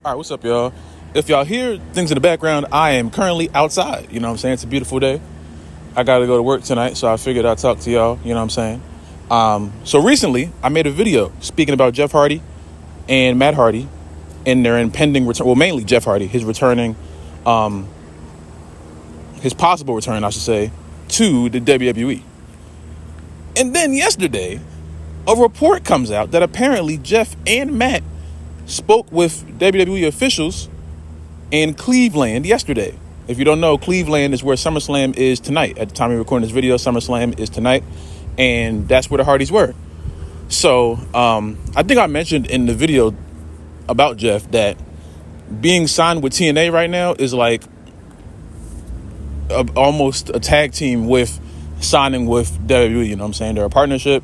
All right, what's up, y'all? If y'all hear things in the background, I am currently outside. You know what I'm saying? It's a beautiful day. I got to go to work tonight, so I figured I'd talk to y'all. You know what I'm saying? So recently, I made a video speaking about Jeff Hardy and Matt Hardy and their impending return. Well, mainly Jeff Hardy, his returning, his possible return, I should say, to the WWE. And then yesterday, a report comes out that apparently Jeff and Matt spoke with WWE officials in Cleveland yesterday. If you don't know, Cleveland is where SummerSlam is tonight. At the time of recording this video, SummerSlam is tonight, and that's where the Hardys were. So I think I mentioned in the video about Jeff that being signed with TNA right now is like almost a tag team with signing with WWE. You know what I'm saying? They're a partnership.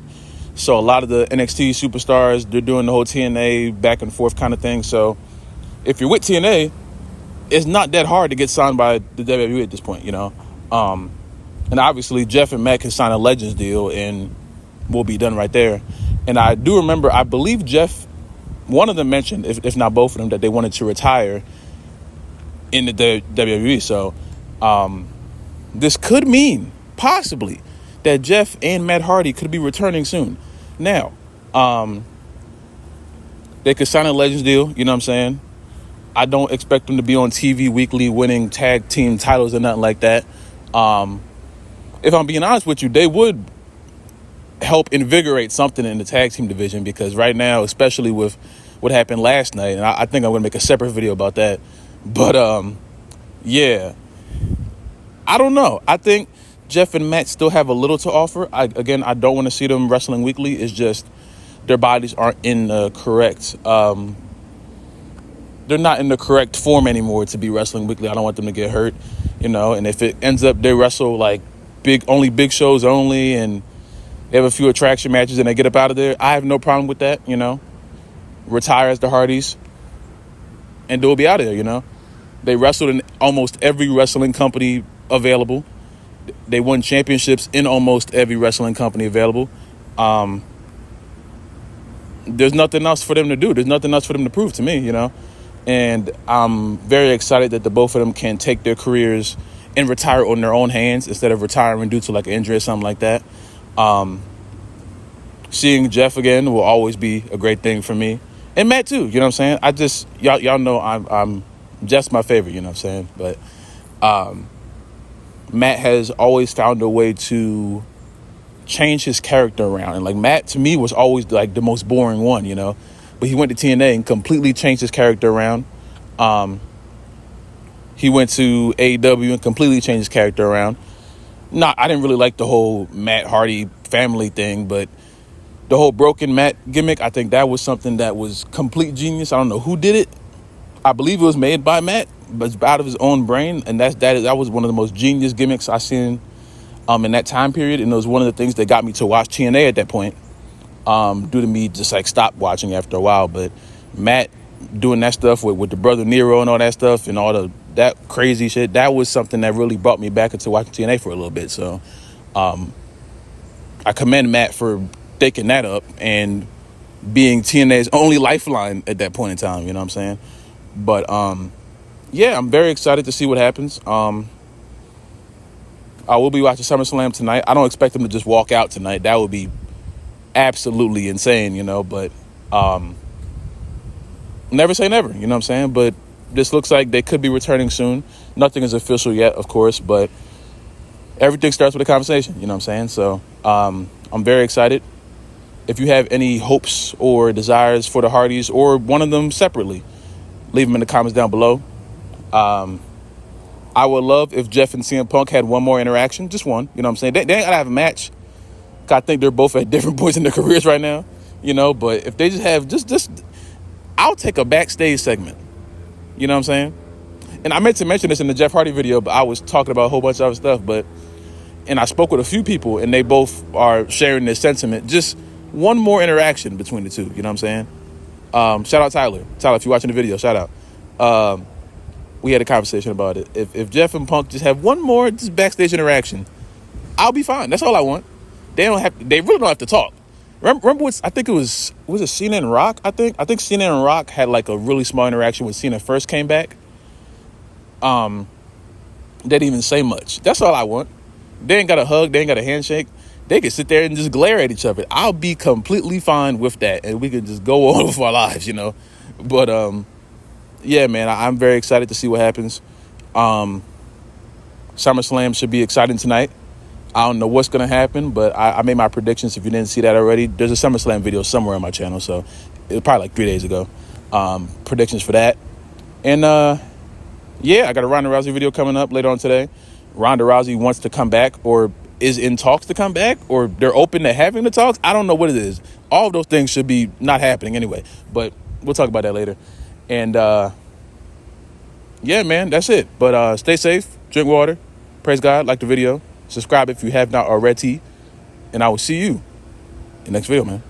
So a lot of the NXT superstars, they're doing the whole TNA back and forth kind of thing. So if you're with TNA, it's not that hard to get signed by the WWE at this point, you know. And obviously Jeff and Matt can sign a Legends deal and we'll be done right there. And I do remember, I believe Jeff, one of them mentioned, if not both of them, that they wanted to retire in the WWE. So this could mean possibly that Jeff and Matt Hardy could be returning soon. Now, they could sign a Legends deal, you know what I'm saying? I don't expect them to be on TV weekly winning tag team titles or nothing like that. If I'm being honest with you, they would help invigorate something in the tag team division, because right now, especially with what happened last night, and I think I'm going to make a separate video about that. But, yeah, I don't know. I think Jeff and Matt still have a little to offer. I don't want to see them wrestling weekly. It's just their bodies aren't in the correct... they're not in the correct form anymore to be wrestling weekly. I don't want them to get hurt, you know. And if it ends up they wrestle like big shows only, and they have a few attraction matches and they get up out of there, I have no problem with that, you know. Retire as the Hardys and they'll be out of there, you know. They wrestled in almost every wrestling company available. They won championships in almost every wrestling company available. There's nothing else for them to do. There's nothing else for them to prove to me, you know. And I'm very excited that the both of them can take their careers and retire on their own hands instead of retiring due to like an injury or something like that. Seeing Jeff again will always be a great thing for me. And Matt too, you know what I'm saying? Y'all know I'm Jeff's my favorite, you know what I'm saying? But Matt has always found a way to change his character around. And like Matt to me was always like the most boring one, you know? But he went to TNA and completely changed his character around. He went to AEW and completely changed his character around. I didn't really like the whole Matt Hardy family thing, but the whole broken Matt gimmick, I think that was something that was complete genius. I don't know who did it. I believe it was made by Matt, but it's out of his own brain. And that was one of the most genius gimmicks I seen in that time period. And it was one of the things that got me to watch TNA at that point. Due to me just like stop watching after a while. But Matt doing that stuff with the brother Nero and all that stuff and all that crazy shit, that was something that really brought me back into watching TNA for a little bit. So I commend Matt for taking that up and being TNA's only lifeline at that point in time, you know what I'm saying? But yeah, I'm very excited to see what happens. I will be watching SummerSlam tonight. I don't expect them to just walk out tonight. That would be absolutely insane, you know, but never say never, you know what I'm saying? But this looks like they could be returning soon. Nothing is official yet, of course, but everything starts with a conversation, you know what I'm saying? So I'm very excited. If you have any hopes or desires for the Hardys or one of them separately, leave them in the comments down below. I would love if Jeff and CM Punk had one more interaction, just one, you know what I'm saying? They ain't gotta have a match. I think they're both at different points in their careers right now, you know, but if they just have just I'll take a backstage segment, you know what I'm saying? And I meant to mention this in the Jeff Hardy video, but I was talking about a whole bunch of other stuff, and I spoke with a few people and they both are sharing this sentiment. Just one more interaction between the two, you know what I'm saying? Shout out Tyler, if you're watching the video, shout out. We had a conversation about it. If Jeff and Punk just have one more just backstage interaction, I'll be fine. That's all I want. They really don't have to talk. Remember what I think it was it Cena and Rock? I think Cena and Rock had like a really small interaction when Cena first came back. They didn't even say much. That's all I want. They ain't got a hug. They ain't got a handshake. They can sit there and just glare at each other. I'll be completely fine with that, and we can just go on with our lives, you know. But yeah, man, I'm very excited to see what happens. SummerSlam should be exciting tonight. I don't know what's going to happen, but I made my predictions. If you didn't see that already, there's a SummerSlam video somewhere on my channel, so it was probably like 3 days ago. Predictions for that. And yeah, I got a Ronda Rousey video coming up later on today. Ronda Rousey wants to come back, or is in talks to come back, or they're open to having the talks. I don't know what it is. All of those things should be not happening anyway, but we'll talk about that later. And yeah, man, that's it. But stay safe, drink water, praise God, like the video, subscribe if you have not already, and I will see you in the next video, man.